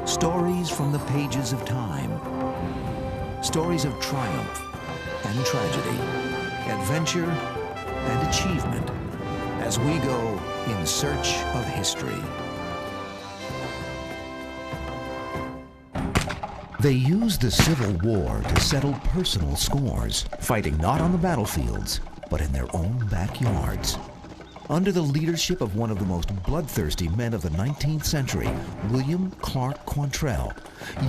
Stories from the pages of time. Stories of triumph and tragedy, adventure and achievement, as we go in search of history. They used the Civil War to settle personal scores, fighting not on the battlefields, but in their own backyards. Under the leadership of one of the most bloodthirsty men of the 19th century, William Clark Quantrill,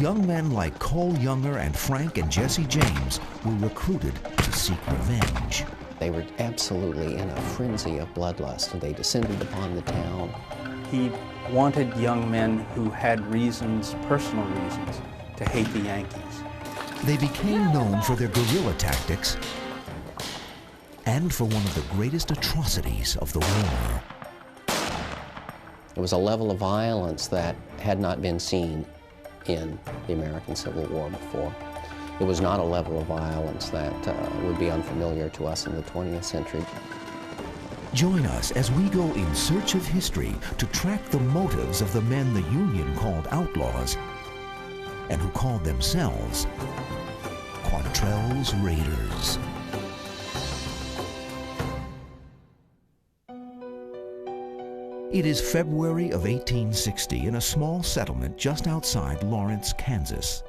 young men like Cole Younger and Frank and Jesse James were recruited to seek revenge. They were absolutely in a frenzy of bloodlust, and they descended upon the town. He wanted young men who had reasons, personal reasons, to hate the Yankees. They became known for their guerrilla tactics and for one of the greatest atrocities of the war. It was a level of violence that had not been seen in the American Civil War before. It was not a level of violence that would be unfamiliar to us in the 20th century. Join us as we go in search of history to track the motives of the men the Union called outlaws and who called themselves Quantrill's Raiders. It is February of 1860 in a small settlement just outside Lawrence, Kansas.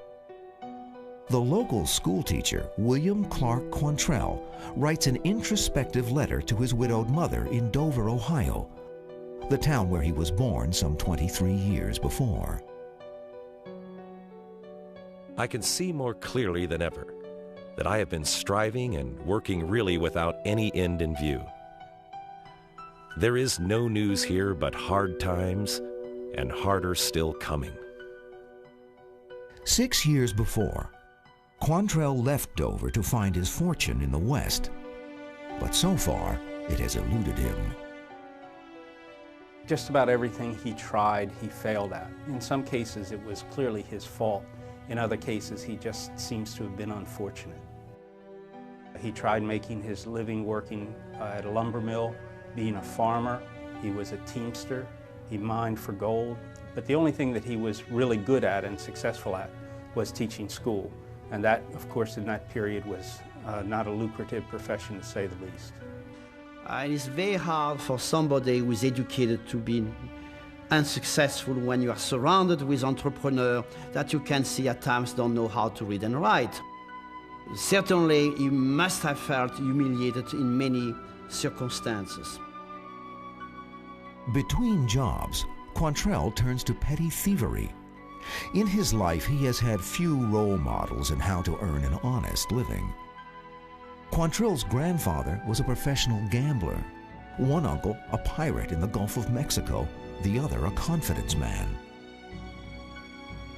The local schoolteacher, William Clark Quantrill, writes an introspective letter to his widowed mother in Dover, Ohio, the town where he was born some 23 years before. I can see more clearly than ever that I have been striving and working really without any end in view. There is no news here but hard times, and harder still coming. 6 years before, Quantrill left Dover to find his fortune in the West, but so far it has eluded him. Just about everything he tried, he failed at. In some cases, it was clearly his fault. In other cases, he just seems to have been unfortunate. He tried making his living working at a lumber mill, being a farmer. He was a teamster. He mined for gold. But the only thing that he was really good at and successful at was teaching school. And that, of course, in that period was not a lucrative profession, to say the least. It is very hard for somebody who is educated to be unsuccessful when you are surrounded with entrepreneurs that you can see at times don't know how to read and write. Certainly, he must have felt humiliated in many circumstances. Between jobs, Quantrill turns to petty thievery. In his life, he has had few role models in how to earn an honest living. Quantrill's grandfather was a professional gambler, one uncle a pirate in the Gulf of Mexico, the other a confidence man.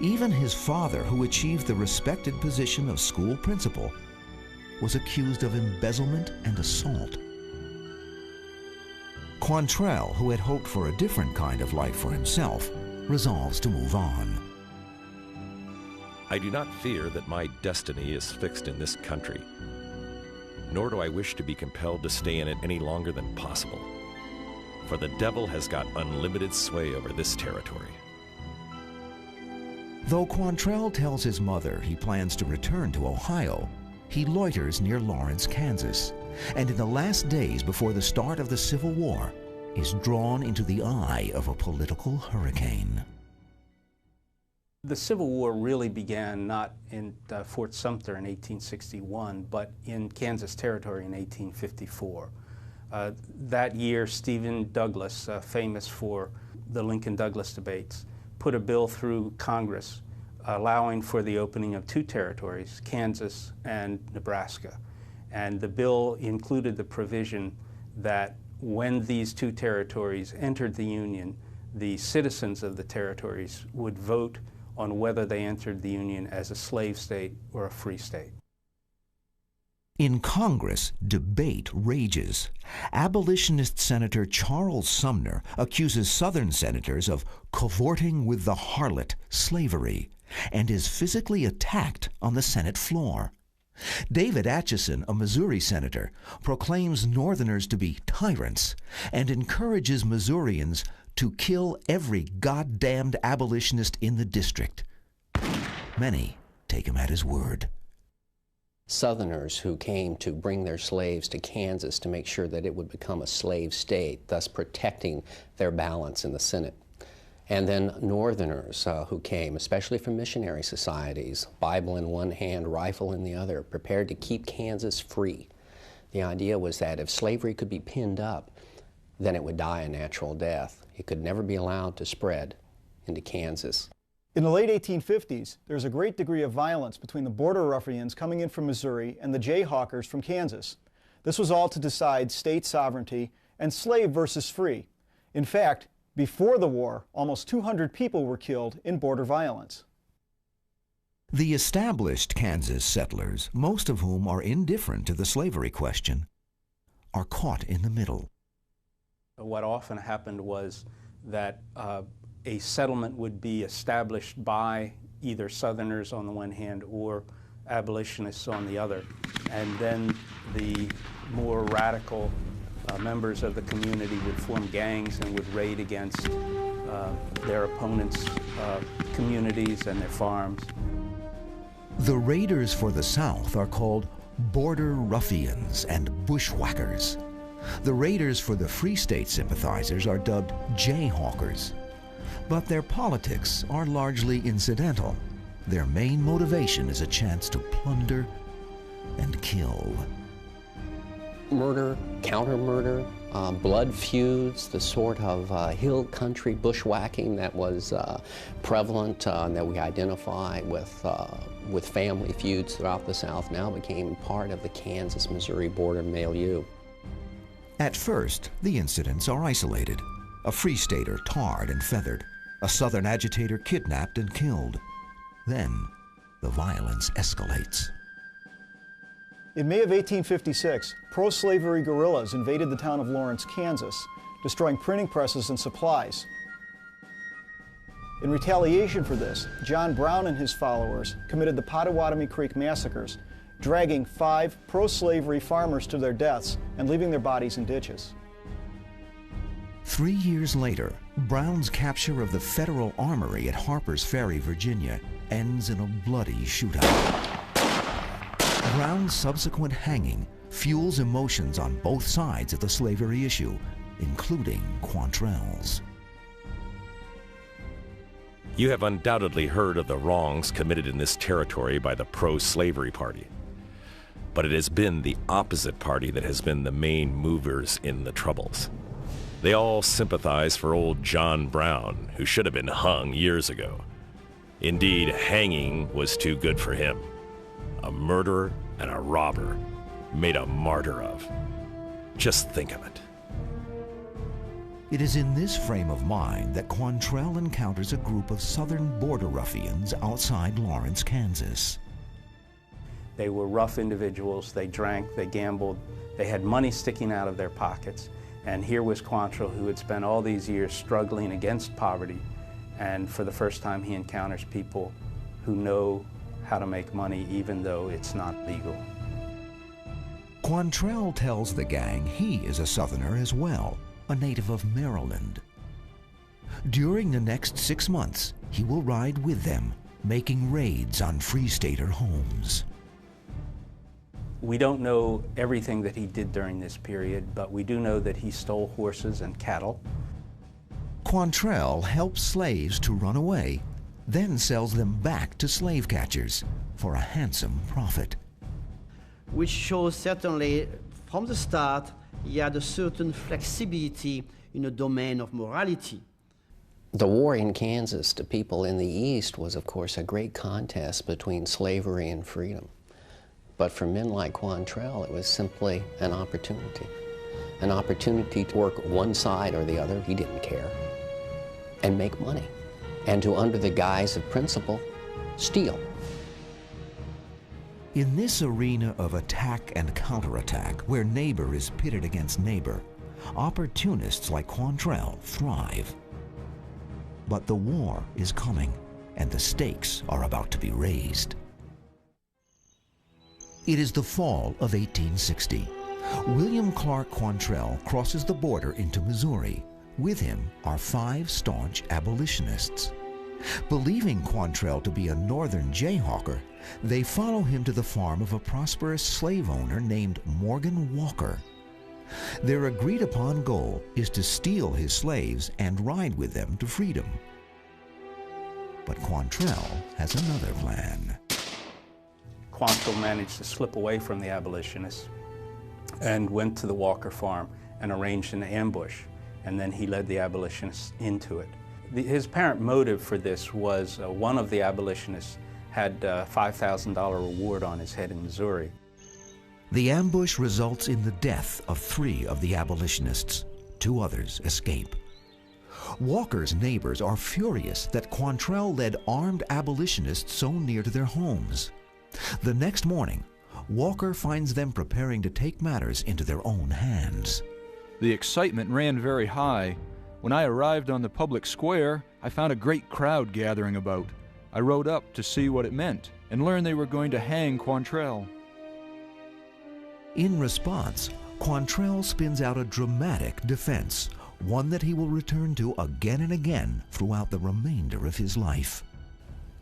Even his father, who achieved the respected position of school principal, was accused of embezzlement and assault. Quantrill, who had hoped for a different kind of life for himself, resolves to move on. I do not fear that my destiny is fixed in this country, nor do I wish to be compelled to stay in it any longer than possible, for the devil has got unlimited sway over this territory. Though Quantrill tells his mother he plans to return to Ohio, he loiters near Lawrence, Kansas, and in the last days before the start of the Civil War, is drawn into the eye of a political hurricane. The Civil War really began not in Fort Sumter in 1861, but in Kansas Territory in 1854. That year, Stephen Douglas, famous for the Lincoln-Douglas debates, put a bill through Congress allowing for the opening of two territories, Kansas and Nebraska. And the bill included the provision that when these two territories entered the Union, the citizens of the territories would vote on whether they entered the Union as a slave state or a free state. In Congress, debate rages. Abolitionist Senator Charles Sumner accuses Southern senators of cavorting with the harlot, slavery, and is physically attacked on the Senate floor. David Atchison, a Missouri senator, proclaims Northerners to be tyrants and encourages Missourians to kill every goddamned abolitionist in the district. Many take him at his word. Southerners who came to bring their slaves to Kansas to make sure that it would become a slave state, thus protecting their balance in the Senate. And then Northerners who came, especially from missionary societies, Bible in one hand, rifle in the other, prepared to keep Kansas free. The idea was that if slavery could be pinned up, then it would die a natural death. It could never be allowed to spread into Kansas. In the late 1850s, there was a great degree of violence between the border ruffians coming in from Missouri and the Jayhawkers from Kansas. This was all to decide state sovereignty and slave versus free. In fact, before the war, almost 200 people were killed in border violence. The established Kansas settlers, most of whom are indifferent to the slavery question, are caught in the middle. What often happened was that a settlement would be established by either Southerners on the one hand or abolitionists on the other. And then the more radical members of the community would form gangs and would raid against their opponents' communities and their farms. The raiders for the South are called border ruffians and bushwhackers. The raiders for the Free State sympathizers are dubbed Jayhawkers. But their politics are largely incidental. Their main motivation is a chance to plunder and kill. Murder, counter-murder, blood feuds, the sort of hill country bushwhacking that was prevalent and that we identify with family feuds throughout the South now became part of the Kansas-Missouri border milieu. At first, the incidents are isolated. A Free Stater tarred and feathered, a Southern agitator kidnapped and killed. Then, the violence escalates. In May of 1856, pro-slavery guerrillas invaded the town of Lawrence, Kansas, destroying printing presses and supplies. In retaliation for this, John Brown and his followers committed the Pottawatomie Creek massacres, dragging 5 pro-slavery farmers to their deaths and leaving their bodies in ditches. 3 years later, Brown's capture of the federal armory at Harper's Ferry, Virginia, ends in a bloody shootout. Brown's subsequent hanging fuels emotions on both sides of the slavery issue, including Quantrill's. You have undoubtedly heard of the wrongs committed in this territory by the pro-slavery party. But it has been the opposite party that has been the main movers in the Troubles. They all sympathize for old John Brown, who should have been hung years ago. Indeed, hanging was too good for him. A murderer and a robber made a martyr of. Just think of it. It is in this frame of mind that Quantrill encounters a group of southern border ruffians outside Lawrence, Kansas. They were rough individuals. They drank, they gambled, they had money sticking out of their pockets. And here was Quantrill, who had spent all these years struggling against poverty. And for the first time, he encounters people who know how to make money, even though it's not legal. Quantrill tells the gang he is a Southerner as well, a native of Maryland. During the next 6 months, he will ride with them, making raids on Free Stater homes. We don't know everything that he did during this period, but we do know that he stole horses and cattle. Quantrill helps slaves to run away, then sells them back to slave catchers for a handsome profit. Which shows certainly from the start he had a certain flexibility in the domain of morality. The war in Kansas to people in the East was, of course, a great contest between slavery and freedom. But for men like Quantrill, it was simply an opportunity to work one side or the other, he didn't care, and make money, and to, under the guise of principle, steal. In this arena of attack and counterattack, where neighbor is pitted against neighbor, opportunists like Quantrill thrive. But the war is coming, and the stakes are about to be raised. It is the fall of 1860. William Clark Quantrill crosses the border into Missouri, With him are 5 staunch abolitionists. Believing Quantrill to be a northern jayhawker, they follow him to the farm of a prosperous slave owner named Morgan Walker. Their agreed-upon goal is to steal his slaves and ride with them to freedom. But Quantrill has another plan. Quantrill managed to slip away from the abolitionists and went to the Walker farm and arranged an ambush, and then he led the abolitionists into it. His apparent motive for this was one of the abolitionists had a $5,000 reward on his head in Missouri. The ambush results in the death of 3 of the abolitionists. 2 others escape. Walker's neighbors are furious that Quantrill led armed abolitionists so near to their homes. The next morning, Walker finds them preparing to take matters into their own hands. The excitement ran very high. When I arrived on the public square, I found a great crowd gathering about. I rode up to see what it meant and learned they were going to hang Quantrill. In response, Quantrill spins out a dramatic defense, one that he will return to again and again throughout the remainder of his life.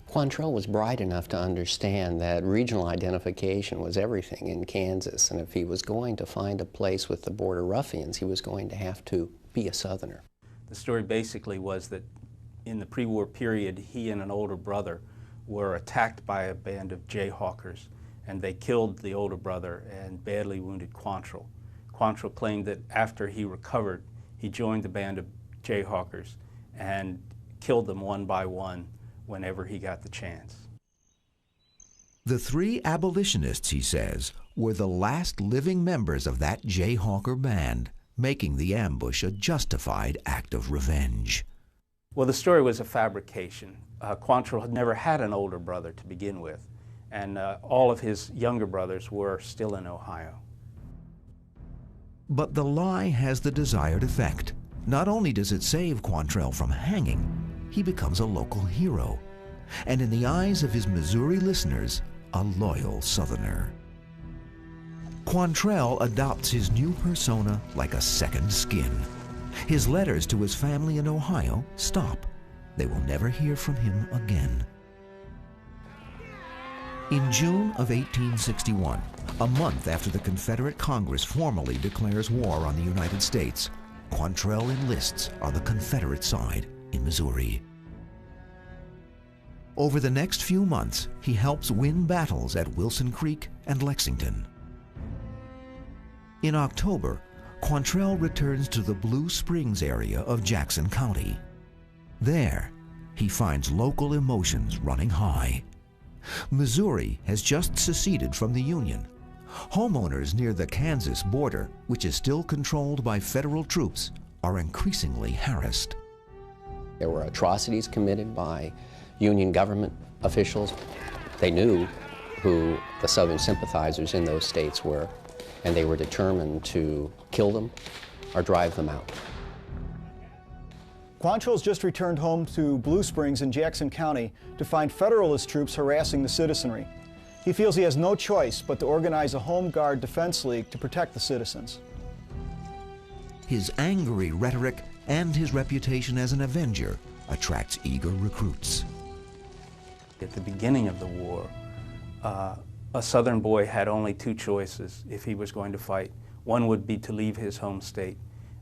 Quantrill was bright enough to understand that regional identification was everything in Kansas, and if he was going to find a place with the border ruffians, he was going to have to be a Southerner. The story basically was that in the pre-war period, he and an older brother were attacked by a band of jayhawkers, and they killed the older brother and badly wounded Quantrill. Quantrill claimed that after he recovered, he joined the band of jayhawkers and killed them one by one whenever he got the chance. The 3 abolitionists, he says, were the last living members of that jayhawker band, making the ambush a justified act of revenge. Well, the story was a fabrication. Quantrill had never had an older brother to begin with, and all of his younger brothers were still in Ohio. But the lie has the desired effect. Not only does it save Quantrill from hanging, he becomes a local hero, and in the eyes of his Missouri listeners, a loyal Southerner. Quantrill adopts his new persona like a second skin. His letters to his family in Ohio stop. They will never hear from him again. In June of 1861, a month after the Confederate Congress formally declares war on the United States, Quantrill enlists on the Confederate side in Missouri. Over the next few months, he helps win battles at Wilson Creek and Lexington. In October, Quantrill returns to the Blue Springs area of Jackson County. There, he finds local emotions running high. Missouri has just seceded from the Union. Homeowners near the Kansas border, which is still controlled by federal troops, are increasingly harassed. There were atrocities committed by Union government officials. They knew who the Southern sympathizers in those states were, and they were determined to kill them or drive them out. Quantrill's just returned home to Blue Springs in Jackson County to find Federalist troops harassing the citizenry. He feels he has no choice but to organize a Home Guard Defense League to protect the citizens. His angry rhetoric and his reputation as an avenger attracts eager recruits. At the beginning of the war, a Southern boy had only 2 choices if he was going to fight. One would be to leave his home state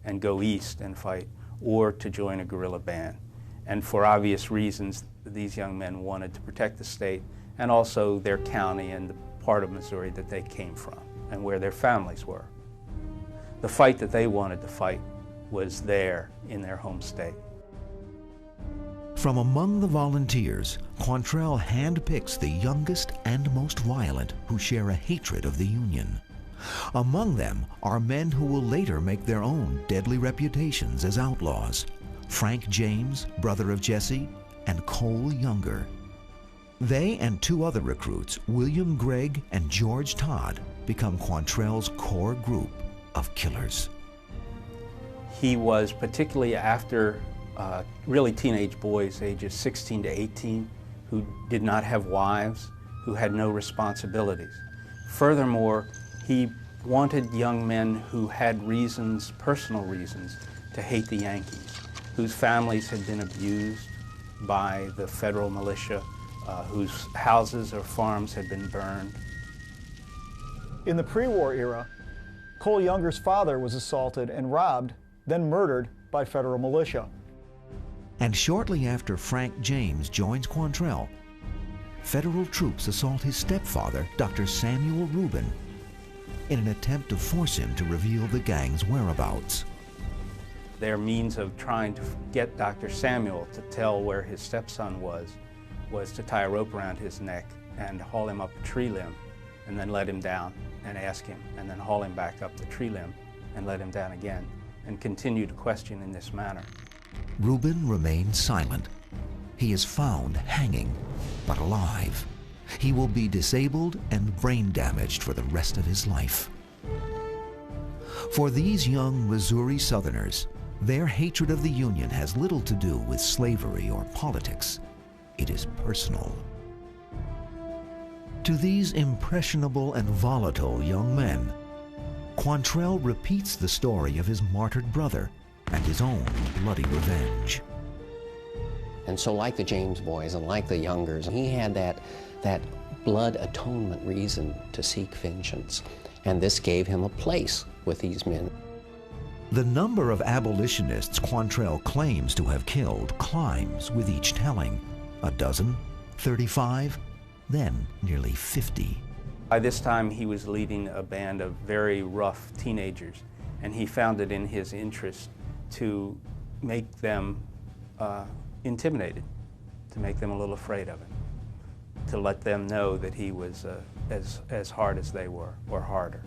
and go east and fight, or to join a guerrilla band. And for obvious reasons, these young men wanted to protect the state and also their county and the part of Missouri that they came from and where their families were. The fight that they wanted to fight was there in their home state. From among the volunteers, Quantrill handpicks the youngest and most violent who share a hatred of the Union. Among them are men who will later make their own deadly reputations as outlaws: Frank James, brother of Jesse, and Cole Younger. They and 2 other recruits, William Gregg and George Todd, become Quantrill's core group of killers. He was, particularly after really teenage boys, ages 16 to 18, who did not have wives, who had no responsibilities. Furthermore, he wanted young men who had reasons, personal reasons, to hate the Yankees, whose families had been abused by the federal militia, whose houses or farms had been burned. In the pre-war era, Cole Younger's father was assaulted and robbed, then murdered by federal militia. And shortly after Frank James joins Quantrill, federal troops assault his stepfather, Dr. Samuel Rubin, in an attempt to force him to reveal the gang's whereabouts. Their means of trying to get Dr. Samuel to tell where his stepson was to tie a rope around his neck and haul him up a tree limb and then let him down and ask him, and then haul him back up the tree limb and let him down again, and continue to question in this manner. Rubin remains silent. He is found hanging, but alive. He will be disabled and brain damaged for the rest of his life. For these young Missouri Southerners, their hatred of the Union has little to do with slavery or politics. It is personal. To these impressionable and volatile young men, Quantrill repeats the story of his martyred brother and his own bloody revenge. And so like the James boys and like the Youngers, he had that blood atonement reason to seek vengeance. And this gave him a place with these men. The number of abolitionists Quantrill claims to have killed climbs with each telling. A dozen, 35, then nearly 50. By this time, he was leading a band of very rough teenagers, and he found it in his interest to make them intimidated, to make them a little afraid of him, to let them know that he was as hard as they were, or harder.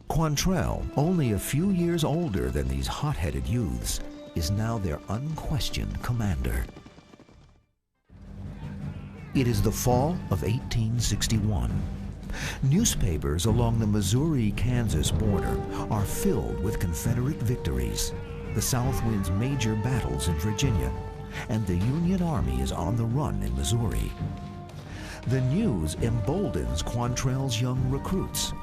Quantrill, only a few years older than these hot-headed youths, is now their unquestioned commander. It is the fall of 1861. Newspapers along the Missouri-Kansas border are filled with Confederate victories, the South wins major battles in Virginia, and the Union Army is on the run in Missouri. The news emboldens Quantrill's young recruits.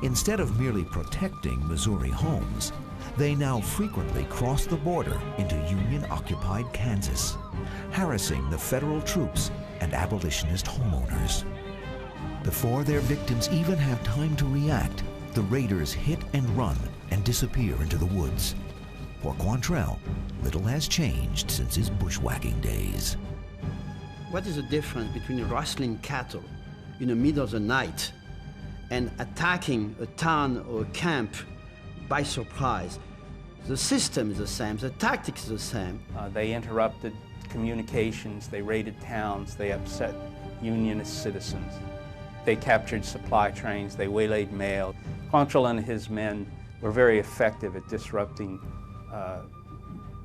Instead of merely protecting Missouri homes, they now frequently cross the border into Union-occupied Kansas, harassing the federal troops and abolitionist homeowners. Before their victims even have time to react, the raiders hit and run and disappear into the woods. For Quantrill, little has changed since his bushwhacking days. What is the difference between rustling cattle in the middle of the night and attacking a town or a camp by surprise? The system is the same, the tactics is the same. They interrupted communications, they raided towns, they upset Unionist citizens. They captured supply trains, they waylaid mail. Quantrill and his men were very effective at disrupting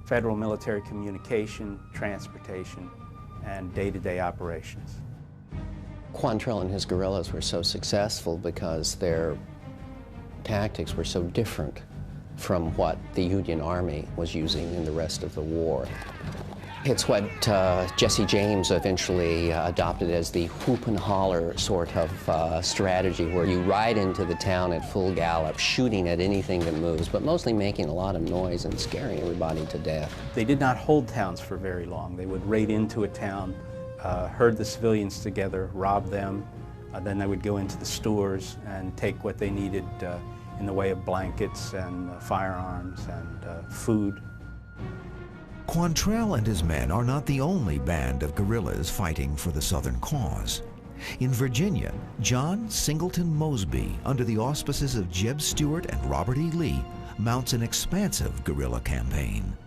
federal military communication, transportation, and day-to-day operations. Quantrill and his guerrillas were so successful because their tactics were so different from what the Union Army was using in the rest of the war. It's what Jesse James eventually adopted as the whoop and holler sort of strategy, where you ride into the town at full gallop, shooting at anything that moves, but mostly making a lot of noise and scaring everybody to death. They did not hold towns for very long. They would raid into a town, herd the civilians together, rob them, then they would go into the stores and take what they needed in the way of blankets and firearms and food. Quantrill and his men are not the only band of guerrillas fighting for the Southern cause. In Virginia, John Singleton Mosby, under the auspices of Jeb Stuart and Robert E. Lee, mounts an expansive guerrilla campaign.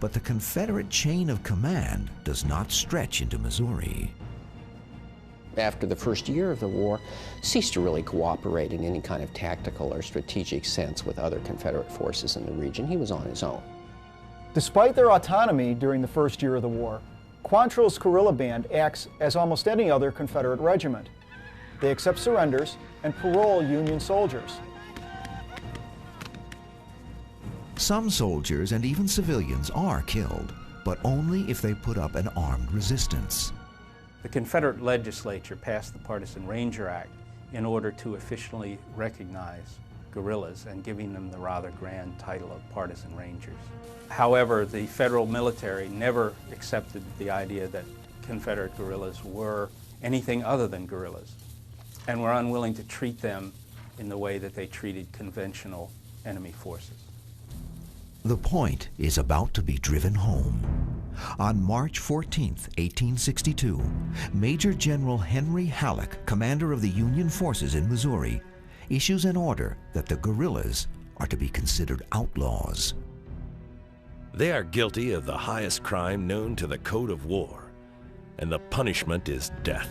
But the Confederate chain of command does not stretch into Missouri. After the first year of the war, ceased to really cooperate in any kind of tactical or strategic sense with other Confederate forces in the region. He was on his own. Despite their autonomy during the first year of the war, Quantrill's guerrilla band acts as almost any other Confederate regiment. They accept surrenders and parole Union soldiers. Some soldiers and even civilians are killed, but only if they put up an armed resistance. The Confederate legislature passed the Partisan Ranger Act in order to officially recognize guerrillas and giving them the rather grand title of partisan rangers. However, the federal military never accepted the idea that Confederate guerrillas were anything other than guerrillas, and were unwilling to treat them in the way that they treated conventional enemy forces. The point is about to be driven home. On March 14, 1862, Major General Henry Halleck, commander of the Union forces in Missouri, issues an order that the guerrillas are to be considered outlaws. They are guilty of the highest crime known to the Code of War, and the punishment is death.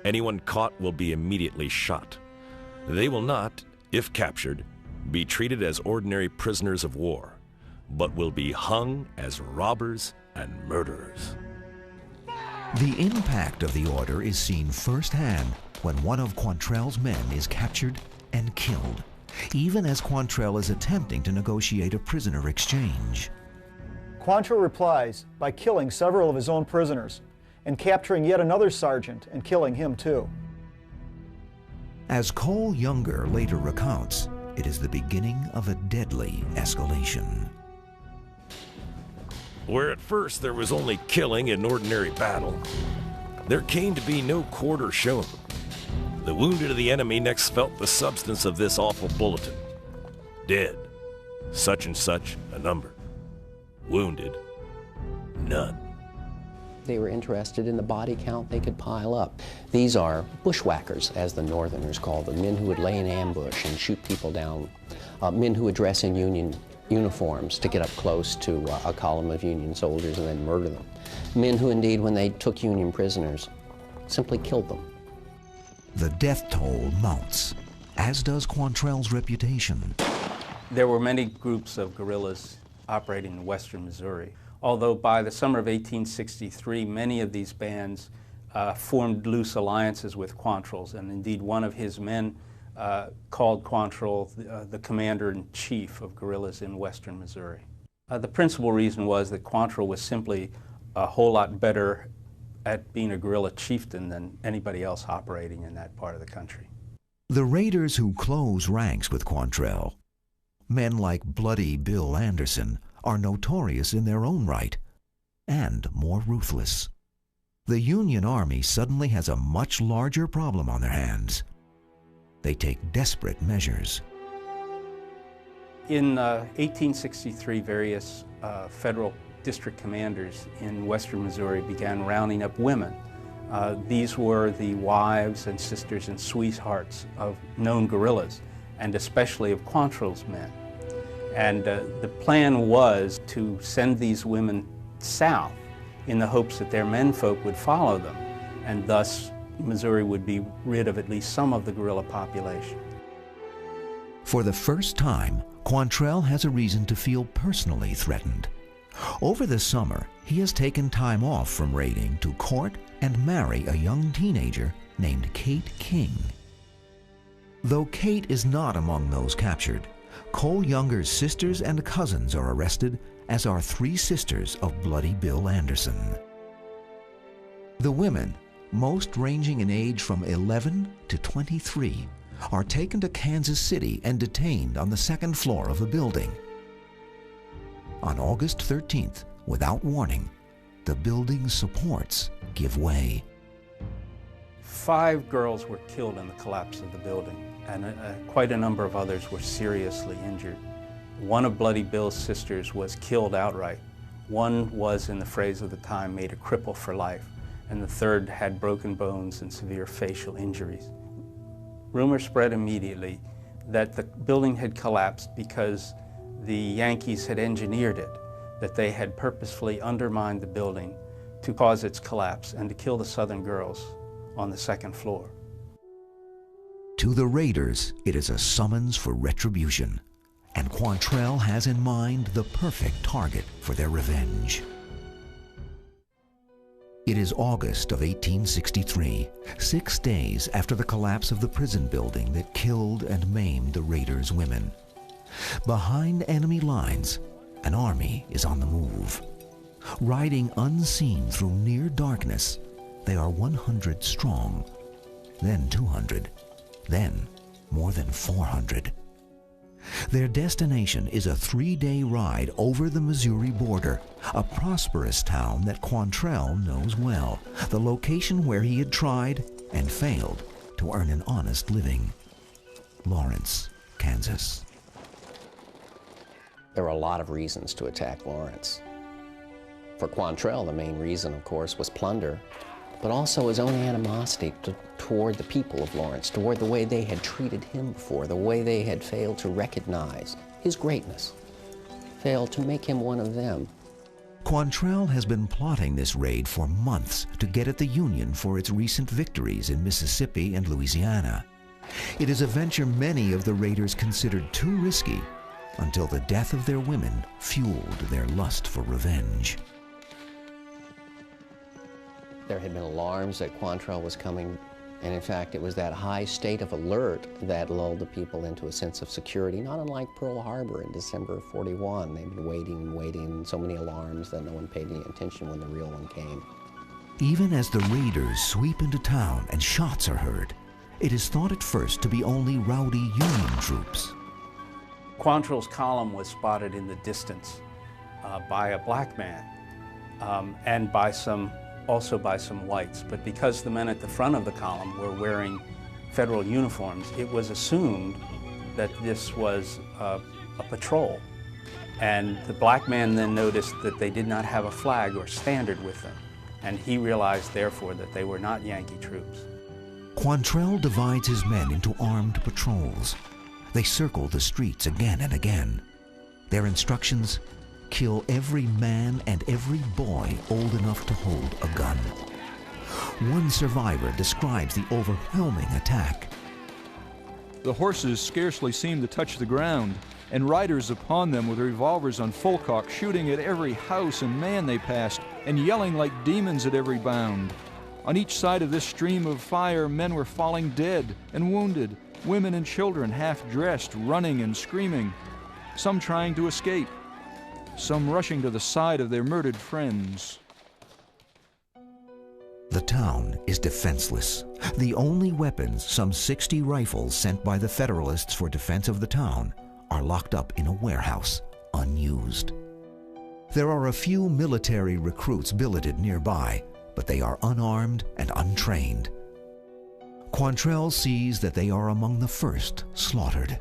Anyone caught will be immediately shot. They will not, if captured, be treated as ordinary prisoners of war, but will be hung as robbers and murderers. The impact of the order is seen firsthand when one of Quantrill's men is captured and killed, even as Quantrill is attempting to negotiate a prisoner exchange. Quantrill replies by killing several of his own prisoners and capturing yet another sergeant and killing him too. As Cole Younger later recounts, it is the beginning of a deadly escalation. Where at first there was only killing in ordinary battle, there came to be no quarter shown. The wounded of the enemy next felt the substance of this awful bulletin. Dead, such and such a number. Wounded, none. They were interested in the body count they could pile up. These are bushwhackers, as the Northerners called them, men who would lay in ambush and shoot people down, men who would dress in Union uniforms to get up close to a column of Union soldiers and then murder them. Men who indeed, when they took Union prisoners, simply killed them. The death toll mounts, as does Quantrill's reputation. There were many groups of guerrillas operating in western Missouri, although by the summer of 1863, many of these bands formed loose alliances with Quantrill's, and indeed one of his men called Quantrill the commander-in-chief of guerrillas in western Missouri. The principal reason was that Quantrill was simply a whole lot better at being a guerrilla chieftain than anybody else operating in that part of the country. The raiders who close ranks with Quantrill, men like Bloody Bill Anderson, are notorious in their own right and more ruthless. The Union Army suddenly has a much larger problem on their hands. They take desperate measures. In 1863, various federal district commanders in western Missouri began rounding up women. These were the wives and sisters and sweethearts of known guerrillas, and especially of Quantrill's men. And the plan was to send these women south in the hopes that their menfolk would follow them, and thus Missouri would be rid of at least some of the guerrilla population. For the first time, Quantrill has a reason to feel personally threatened. Over the summer, he has taken time off from raiding to court and marry a young teenager named Kate King. Though Kate is not among those captured, Cole Younger's sisters and cousins are arrested, as are 3 sisters of Bloody Bill Anderson. The women, most ranging in age from 11 to 23, are taken to Kansas City and detained on the 2nd floor of a building. On August 13th, without warning, the building's supports give way. 5 girls were killed in the collapse of the building, and quite a number of others were seriously injured. One of Bloody Bill's sisters was killed outright. One was, in the phrase of the time, made a cripple for life, and the third had broken bones and severe facial injuries. Rumor spread immediately that the building had collapsed because the Yankees had engineered it, that they had purposefully undermined the building to cause its collapse and to kill the Southern girls on the 2nd floor. To the raiders, it is a summons for retribution, and Quantrill has in mind the perfect target for their revenge. It is August of 1863, 6 days after the collapse of the prison building that killed and maimed the raiders' women. Behind enemy lines, an army is on the move. Riding unseen through near darkness, they are 100 strong, then 200, then more than 400. Their destination is a 3-day ride over the Missouri border, a prosperous town that Quantrill knows well, the location where he had tried and failed to earn an honest living. Lawrence, Kansas. There were a lot of reasons to attack Lawrence. For Quantrill, the main reason, of course, was plunder, but also his own animosity toward the people of Lawrence, toward the way they had treated him before, the way they had failed to recognize his greatness, failed to make him one of them. Quantrill has been plotting this raid for months to get at the Union for its recent victories in Mississippi and Louisiana. It is a venture many of the raiders considered too risky until the death of their women fueled their lust for revenge. There had been alarms that Quantrill was coming, and in fact, it was that high state of alert that lulled the people into a sense of security, not unlike Pearl Harbor in December of '41. They'd been waiting and waiting, and so many alarms that no one paid any attention when the real one came. Even as the raiders sweep into town and shots are heard, it is thought at first to be only rowdy Union troops. Quantrill's column was spotted in the distance by a black man and also by some whites. But because the men at the front of the column were wearing federal uniforms, it was assumed that this was a patrol. And the black man then noticed that they did not have a flag or standard with them. And he realized, therefore, that they were not Yankee troops. Quantrill divides his men into armed patrols. They circle the streets again and again. Their instructions: kill every man and every boy old enough to hold a gun. One survivor describes the overwhelming attack. The horses scarcely seemed to touch the ground, and riders upon them with revolvers on full cock, shooting at every house and man they passed, and yelling like demons at every bound. On each side of this stream of fire, men were falling dead and wounded, women and children half-dressed, running and screaming, some trying to escape, some rushing to the side of their murdered friends. The town is defenseless. The only weapons, some 60 rifles sent by the Federalists for defense of the town, are locked up in a warehouse, unused. There are a few military recruits billeted nearby, but they are unarmed and untrained. Quantrill sees that they are among the first slaughtered.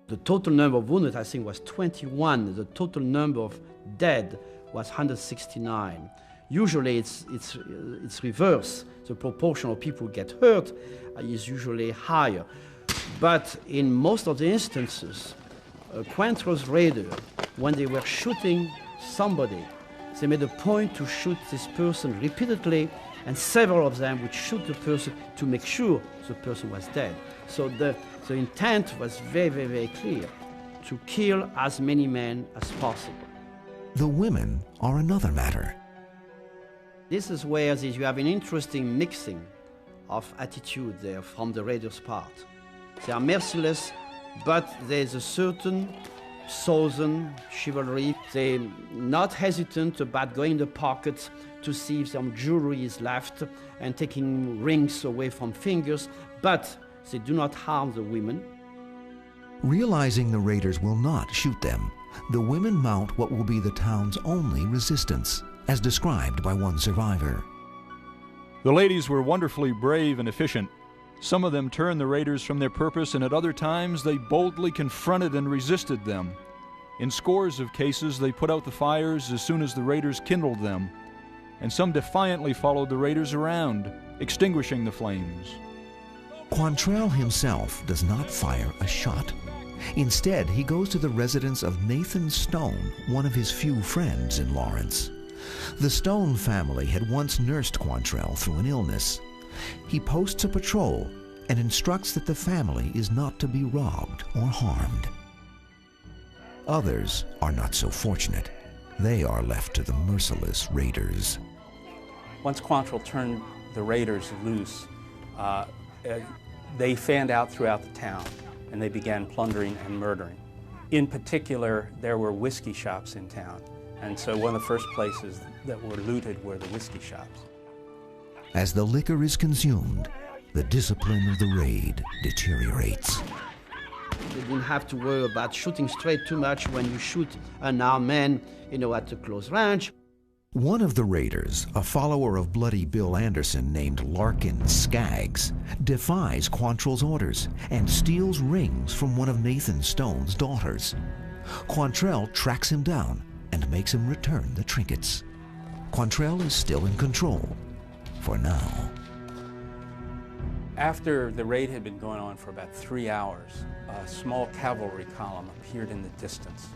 The total number of wounded, I think, was 21. The total number of dead was 169. Usually it's reverse. The proportion of people who get hurt is usually higher. But in most of the instances, Quantrill's raiders, when they were shooting somebody, they made a point to shoot this person repeatedly, and several of them would shoot the person to make sure the person was dead. So the intent was very, very, very clear, to kill as many men as possible. The women are another matter. This is where you have an interesting mixing of attitude there from the raiders' part. They are merciless, but there's a certain southern chivalry. They're not hesitant about going in the pockets to see if some jewelry is left and taking rings away from fingers, but they do not harm the women. Realizing the raiders will not shoot them, the women mount what will be the town's only resistance, as described by one survivor. The ladies were wonderfully brave and efficient. Some of them turned the raiders from their purpose, and at other times they boldly confronted and resisted them. In scores of cases, they put out the fires as soon as the raiders kindled them, and some defiantly followed the raiders around, extinguishing the flames. Quantrill himself does not fire a shot. Instead, he goes to the residence of Nathan Stone, one of his few friends in Lawrence. The Stone family had once nursed Quantrill through an illness. He posts a patrol and instructs that the family is not to be robbed or harmed. Others are not so fortunate. They are left to the merciless raiders. Once Quantrill turned the raiders loose, they fanned out throughout the town, and they began plundering and murdering. In particular, there were whiskey shops in town, and so one of the first places that were looted were the whiskey shops. As the liquor is consumed, the discipline of the raid deteriorates. They didn't have to worry about shooting straight too much when you shoot an armed man, at a close range. One of the raiders, a follower of Bloody Bill Anderson named Larkin Skaggs, defies Quantrill's orders and steals rings from one of Nathan Stone's daughters. Quantrill tracks him down and makes him return the trinkets. Quantrill is still in control, for now. After the raid had been going on for about 3 hours, a small cavalry column appeared in the distance.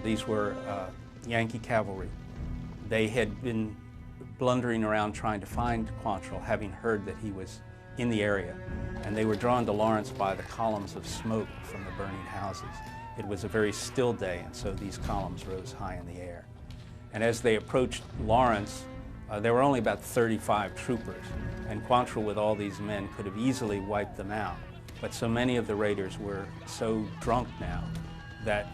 These were Yankee cavalry. They had been blundering around trying to find Quantrill, having heard that he was in the area, and they were drawn to Lawrence by the columns of smoke from the burning houses. It was a very still day, and so these columns rose high in the air. And as they approached Lawrence, there were only about 35 troopers, and Quantrill with all these men could have easily wiped them out. But so many of the raiders were so drunk now that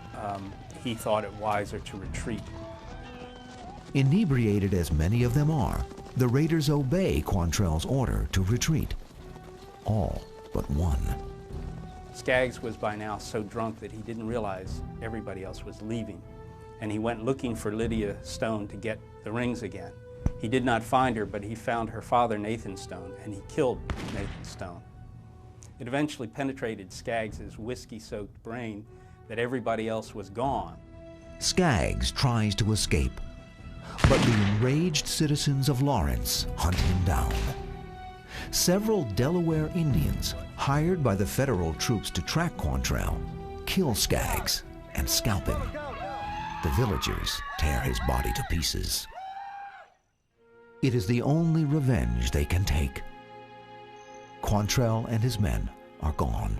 he thought it wiser to retreat. Inebriated as many of them are, the raiders obey Quantrill's order to retreat. All but one. Skaggs was by now so drunk that he didn't realize everybody else was leaving, and he went looking for Lydia Stone to get the rings again. He did not find her, but he found her father, Nathan Stone, and he killed Nathan Stone. It eventually penetrated Skaggs's whiskey-soaked brain that everybody else was gone. Skaggs tries to escape, but the enraged citizens of Lawrence hunt him down. Several Delaware Indians, hired by the federal troops to track Quantrill, kill Skaggs and scalp him. The villagers tear his body to pieces. It is the only revenge they can take. Quantrill and his men are gone.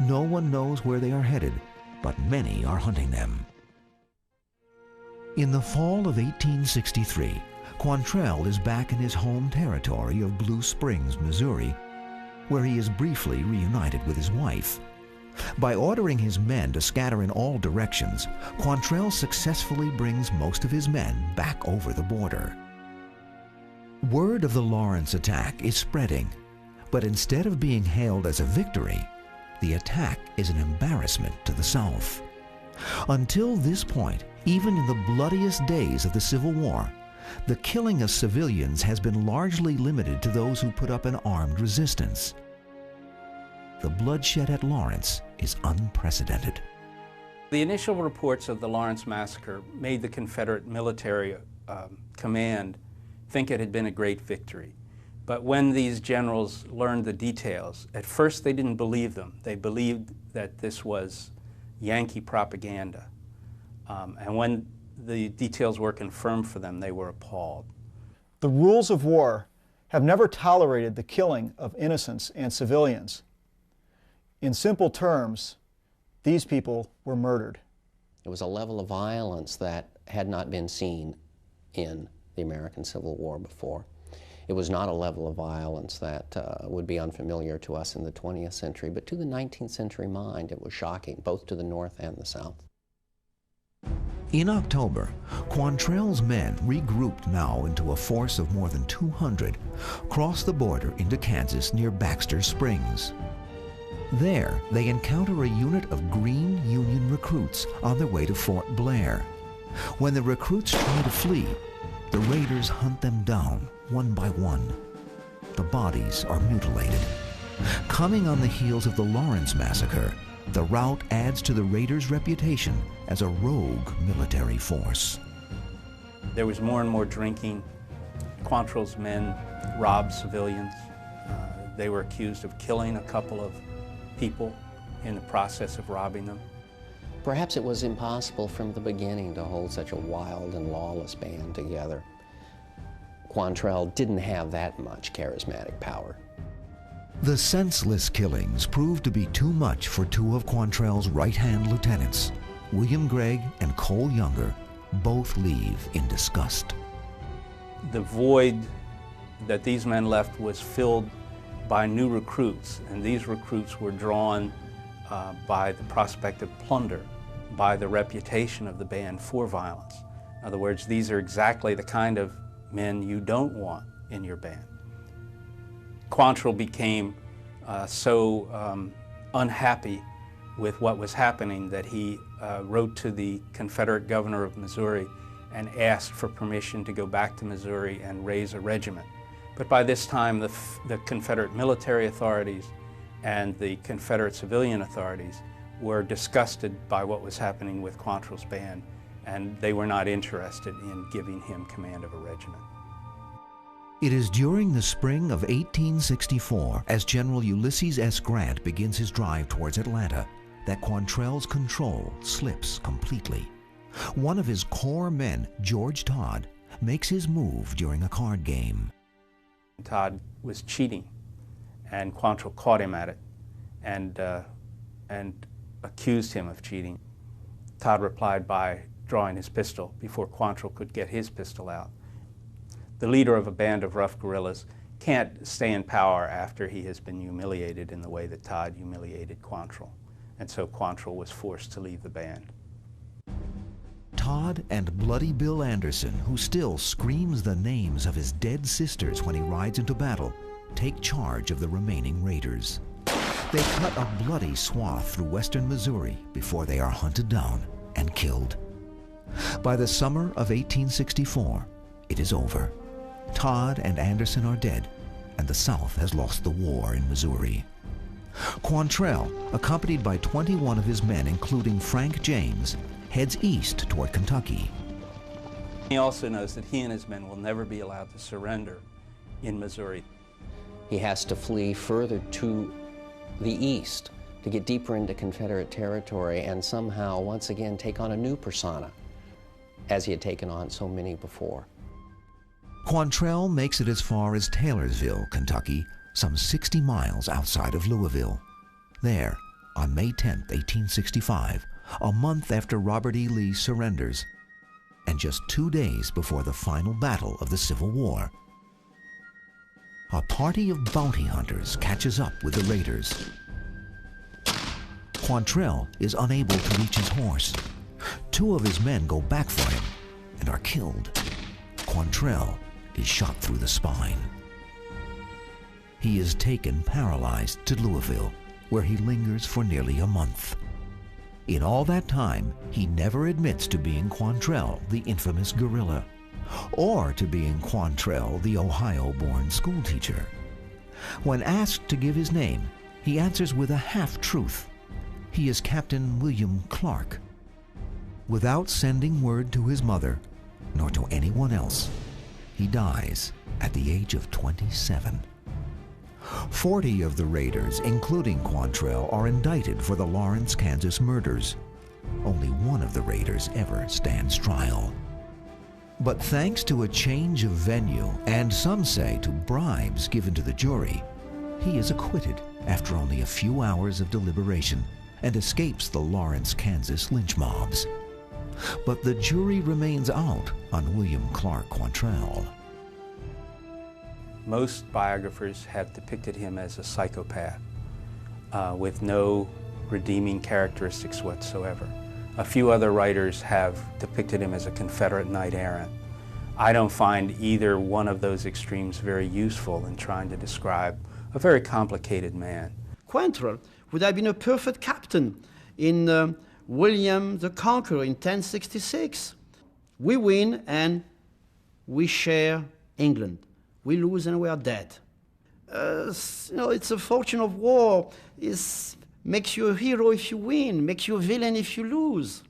No one knows where they are headed, but many are hunting them. In the fall of 1863, Quantrill is back in his home territory of Blue Springs, Missouri, where he is briefly reunited with his wife. By ordering his men to scatter in all directions, Quantrill successfully brings most of his men back over the border. Word of the Lawrence attack is spreading, but instead of being hailed as a victory, the attack is an embarrassment to the South. Until this point, even in the bloodiest days of the Civil War, the killing of civilians has been largely limited to those who put up an armed resistance. The bloodshed at Lawrence is unprecedented. The initial reports of the Lawrence massacre made the Confederate military command think it had been a great victory. But when these generals learned the details, at first they didn't believe them. They believed that this was Yankee propaganda. And when the details were confirmed for them, they were appalled. The rules of war have never tolerated the killing of innocents and civilians. In simple terms, these people were murdered. It was a level of violence that had not been seen in the American Civil War before. It was not a level of violence that would be unfamiliar to us in the 20th century, but to the 19th century mind, it was shocking, both to the North and the South. In October, Quantrill's men, regrouped now into a force of more than 200, crossed the border into Kansas near Baxter Springs. There, they encounter a unit of Green Union recruits on their way to Fort Blair. When the recruits try to flee, the raiders hunt them down one by one. The bodies are mutilated. Coming on the heels of the Lawrence massacre, the rout adds to the raiders' reputation as a rogue military force. There was more and more drinking. Quantrill's men robbed civilians. They were accused of killing a couple of people in the process of robbing them. Perhaps it was impossible from the beginning to hold such a wild and lawless band together. Quantrill didn't have that much charismatic power. The senseless killings proved to be too much for two of Quantrill's right-hand lieutenants. William Gregg and Cole Younger both leave in disgust. The void that these men left was filled by new recruits, and these recruits were drawn by the prospect of plunder, by the reputation of the band for violence. In other words, these are exactly the kind of men you don't want in your band. Quantrill became so unhappy with what was happening that he wrote to the Confederate governor of Missouri and asked for permission to go back to Missouri and raise a regiment. But by this time, the Confederate military authorities and the Confederate civilian authorities were disgusted by what was happening with Quantrill's band, and they were not interested in giving him command of a regiment. It is during the spring of 1864, as General Ulysses S. Grant begins his drive towards Atlanta, that Quantrill's control slips completely. One of his core men, George Todd, makes his move during a card game. Todd was cheating, and Quantrill caught him at it and accused him of cheating. Todd replied by drawing his pistol before Quantrill could get his pistol out. The leader of a band of rough guerrillas can't stay in power after he has been humiliated in the way that Todd humiliated Quantrill, and so Quantrill was forced to leave the band. Todd and Bloody Bill Anderson, who still screams the names of his dead sisters when he rides into battle, take charge of the remaining raiders. They cut a bloody swath through western Missouri before they are hunted down and killed. By the summer of 1864, it is over. Todd and Anderson are dead, and the South has lost the war in Missouri. Quantrill, accompanied by 21 of his men, including Frank James, heads east toward Kentucky. He also knows that he and his men will never be allowed to surrender in Missouri. He has to flee further to the east to get deeper into Confederate territory and somehow once again take on a new persona, as he had taken on so many before. Quantrill makes it as far as Taylorsville, Kentucky, some 60 miles outside of Louisville. There, on May 10, 1865, a month after Robert E. Lee surrenders, and just 2 days before the final battle of the Civil War, a party of bounty hunters catches up with the raiders. Quantrill is unable to reach his horse. 2 of his men go back for him and are killed. Quantrill is shot through the spine. He is taken paralyzed to Louisville, where he lingers for nearly a month. In all that time, he never admits to being Quantrill, the infamous guerrilla, or to being Quantrill, the Ohio-born schoolteacher. When asked to give his name, he answers with a half-truth. He is Captain William Clark. Without sending word to his mother, nor to anyone else, he dies at the age of 27. 40 of the raiders, including Quantrill, are indicted for the Lawrence, Kansas murders. Only one of the raiders ever stands trial. But thanks to a change of venue, and some say to bribes given to the jury, he is acquitted after only a few hours of deliberation and escapes the Lawrence, Kansas lynch mobs. But the jury remains out on William Clark Quantrill. Most biographers have depicted him as a psychopath with no redeeming characteristics whatsoever. A few other writers have depicted him as a Confederate knight-errant. I don't find either one of those extremes very useful in trying to describe a very complicated man. Quantrill would have been a perfect captain in William the Conqueror in 1066. We win and we share England. We lose and we are dead. It's a fortune of war. It makes you a hero if you win, makes you a villain if you lose.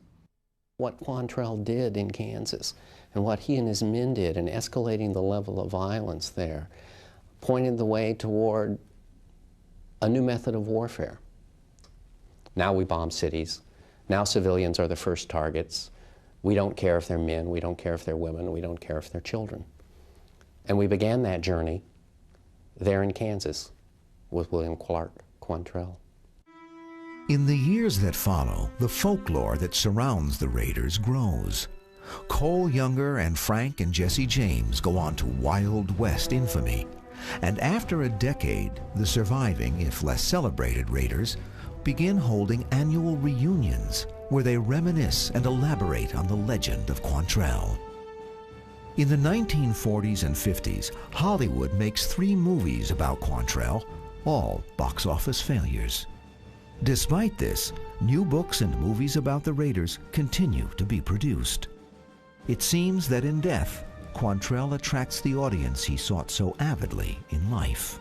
What Quantrill did in Kansas and what he and his men did in escalating the level of violence there pointed the way toward a new method of warfare. Now we bomb cities. Now civilians are the first targets. We don't care if they're men, we don't care if they're women, we don't care if they're children. And we began that journey there in Kansas with William Clark Quantrill. In the years that follow, the folklore that surrounds the raiders grows. Cole Younger and Frank and Jesse James go on to Wild West infamy. And after a decade, the surviving, if less celebrated raiders begin holding annual reunions where they reminisce and elaborate on the legend of Quantrill. In the 1940s and 50s, Hollywood makes 3 movies about Quantrill, all box office failures. Despite this, new books and movies about the raiders continue to be produced. It seems that in death, Quantrill attracts the audience he sought so avidly in life.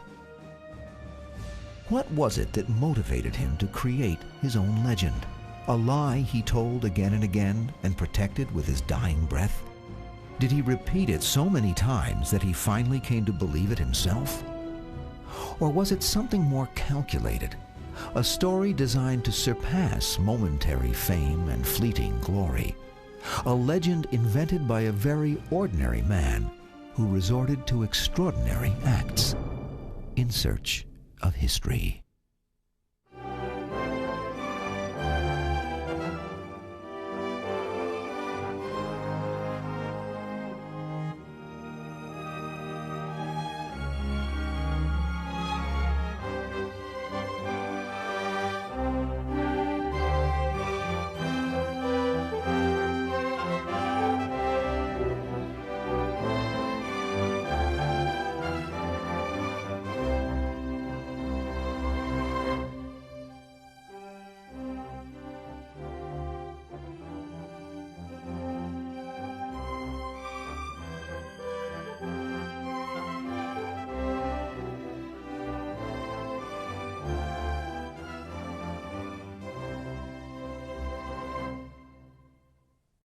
What was it that motivated him to create his own legend? A lie he told again and again and protected with his dying breath? Did he repeat it so many times that he finally came to believe it himself? Or was it something more calculated? A story designed to surpass momentary fame and fleeting glory. A legend invented by a very ordinary man who resorted to extraordinary acts in search of history.